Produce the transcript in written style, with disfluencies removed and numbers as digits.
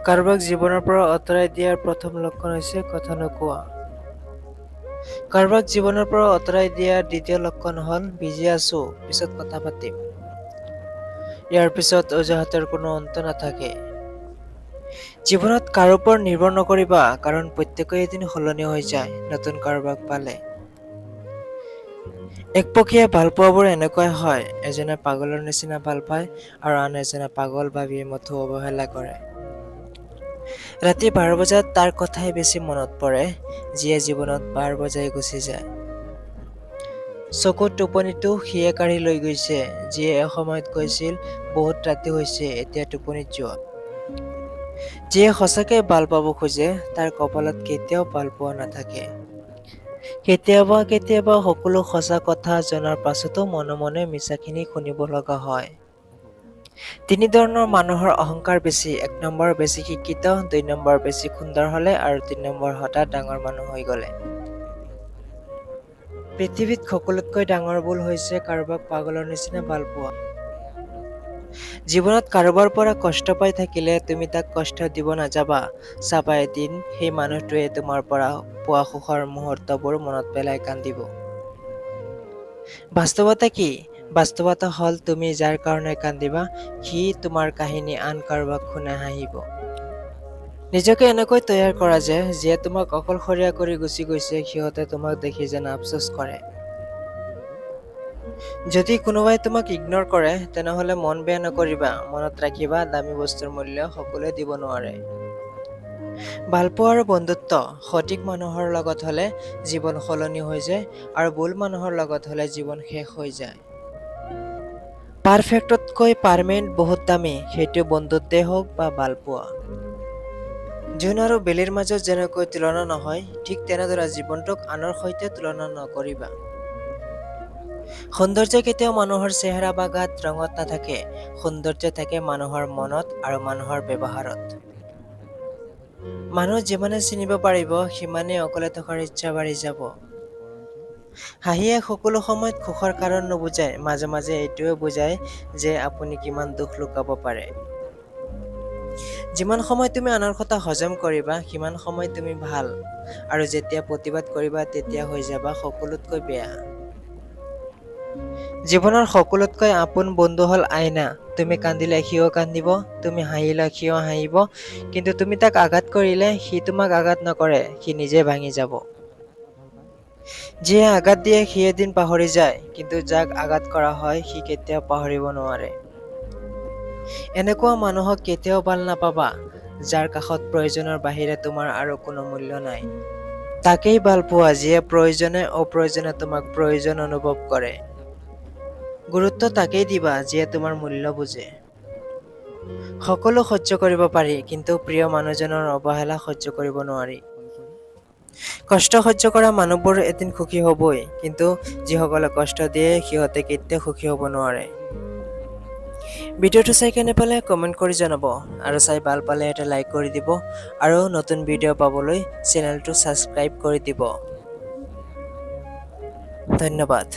কাৰোবাক জীৱনৰ পৰা আঁতৰাই দিয়াৰ প্ৰথম লক্ষণ হৈছে কথা নোকোৱা। কাৰোবাক জীৱনৰ পৰা আঁতৰাই দিয়াৰ দ্বিতীয় লক্ষণ হ'ল বিজি আছো, পিছত কথা পাতিম। ইয়াৰ পিছত অজুহাতৰ কোনো অন্ত নাথাকে। জীৱনত কাৰো ওপৰত নিৰ্ভৰ নকৰিবা, কাৰণ প্ৰত্যেকেই এদিন সলনি হৈ যায় নতুন কাৰোবাক পালে। একপক্ষীয়া ভালপোৱাবোৰ এনেকুৱাই হয়, এজনে পাগলৰ নিচিনা ভাল পায় আৰু আন এজনে পাগল ভাবি মুঠো অৱহেলা কৰে। ৰাতি 12 বজাত তাৰ কথাই বেছি মনত পৰে, যিয়ে জীৱনত বাৰ বজাই গুচি যায়। চকুৰ টোপনিটো সিয়ে কাঢ়ি লৈ গৈছে, যিয়ে এসময়ত কৈছিল বহুত ৰাতি হৈছে, এতিয়া টোপনিত যোৱা। যিয়ে সঁচাকৈ ভাল পাব খোজে, তাৰ কপালত কেতিয়াও ভাল পোৱা নাথাকে। কেতিয়াবা সকলো সঁচা কথা জনাৰ পাছতো মনে মনে মিছাখিনি শুনিব লগা হয়। তিনি ধৰণৰ মানুহৰ অহংকাৰ বেছি। 1 নম্বৰ বেছি শিক্ষিত, 2 নম্বৰ বেছি সুন্দৰ হলে আৰু 3 নম্বৰ হঠাৎ ডাঙৰ মানুহ হৈ গলে। পৃথিৱীত সকলোতকৈ ডাঙৰ ভুল হৈছে কাৰোবাক পাগলৰ নিচিনা ভাল পোৱা। জীৱনত কাৰোবাৰ পৰা কষ্ট পাই থাকিলে তুমি তাক কষ্ট দিব নাযাবা। চাবা এদিন সেই মানুহটোৱে তোমাৰ পৰা পোৱা সুখৰ মুহূৰ্তবোৰ মনত পেলাই কান্দিব। বাস্তৱতা কি? বাস্তৱতা হ'ল তুমি যাৰ কাৰণে কান্দিবা, সি তোমাৰ কাহিনী আন কাৰোবাক শুনাই হাঁহিব। নিজকে এনেকৈ তৈয়াৰ কৰা যে যিয়ে তোমাক অকলশৰীয়া কৰি গুচি গৈছে, সিহঁতে তোমাক দেখি যেন আফচোচ কৰে। যদি কোনোবাই তোমাক ইগনৰ কৰে, তেনেহলে মন বেয়া নকৰিবা। মনত ৰাখিবা, দামী বস্তুৰ মূল্য সকলোৱে দিব নোৱাৰে। ভালপোৱা আৰু বন্ধুত্ব সঠিক মানুহৰ লগত হলে জীৱন সলনি হৈ যায়, আৰু ভুল মানুহৰ লগত হলে জীৱন শেষ হৈ যায়। পাৰফেক্টতকৈ পাৰমেণ্ট বহুত দামী, সেইটো বন্ধুত্বেই হওক বা ভালপোৱা। জোন আৰু বেলিৰ মাজত যেনেকৈ তুলনা নহয়, ঠিক তেনেদৰে জীৱনটোক আনৰ সৈতে তুলনা নকৰিবা। সৌন্দৰ্য কেতিয়াও মানুহৰ চেহেৰা বা গাত ৰঙত নাথাকে। সৌন্দৰ্য থাকে মানুহৰ মনত আৰু মানুহৰ ব্যৱহাৰত। মানুহ যিমানে চিনিব পাৰিব, সিমানেই অকলে থকাৰ ইচ্ছা বাঢ়ি যাব। হাঁহিয়ে সকলো সময়ত সুখৰ কাৰণ নুবুজায়, মাজে মাজে এইটোৱে বুজায় যে আপুনি কিমান দুখ লুকাব পাৰে। যিমান সময় তুমি আনৰ কথা হজম কৰিবা, সিমান সময় তুমি ভাল, আৰু যেতিয়া প্ৰতিবাদ কৰিবা তেতিয়া হৈ যাবা সকলোতকৈ বেয়া। জীৱনৰ সকলোতকৈ আপোন বন্ধু হ'ল আইনা। তুমি কান্দিলে সিও কান্দিব, তুমি হাঁহিলে সিও হাঁহিব, কিন্তু তুমি তাক আঘাত কৰিলে সি তোমাক আঘাত নকৰে, সি নিজে ভাঙি যাব। যিয়ে আঘাত দিয়ে সি এদিন পাহৰি যায়, কিন্তু যাক আঘাত কৰা হয় সি কেতিয়াও পাহৰিব নোৱাৰে। এনেকুৱা মানুহক কেতিয়াও ভাল নাপাবা, যাৰ কাষত প্ৰয়োজনৰ বাহিৰে তোমাৰ আৰু কোনো মূল্য নাই। তাকেই ভাল পোৱা যিয়ে প্ৰয়োজনে অপ্ৰয়োজনে তোমাক প্ৰয়োজন অনুভৱ কৰে। গুৰুত্ব তাকেই দিবা যিয়ে তোমাৰ মূল্য বুজে। সকলো সহ্য কৰিব পাৰি, কিন্তু প্ৰিয় মানুহজনৰ অৱহেলা সহ্য কৰিব নোৱাৰি। কষ্ট সহ্য কৰা মানুহবোৰ এদিন সুখী হ'বই, কিন্তু যিসকলে কষ্ট দিয়ে সিহঁতে কেতিয়াও সুখী হ'ব নোৱাৰে। ভিডিঅ'টো চাই কেনে পালে কমেণ্ট কৰি জনাব, আৰু চাই ভাল পালে এটা লাইক কৰি দিব, আৰু নতুন ভিডিঅ' পাবলৈ চেনেলটো ছাবস্ক্ৰাইব কৰি দিব। ধন্যবাদ।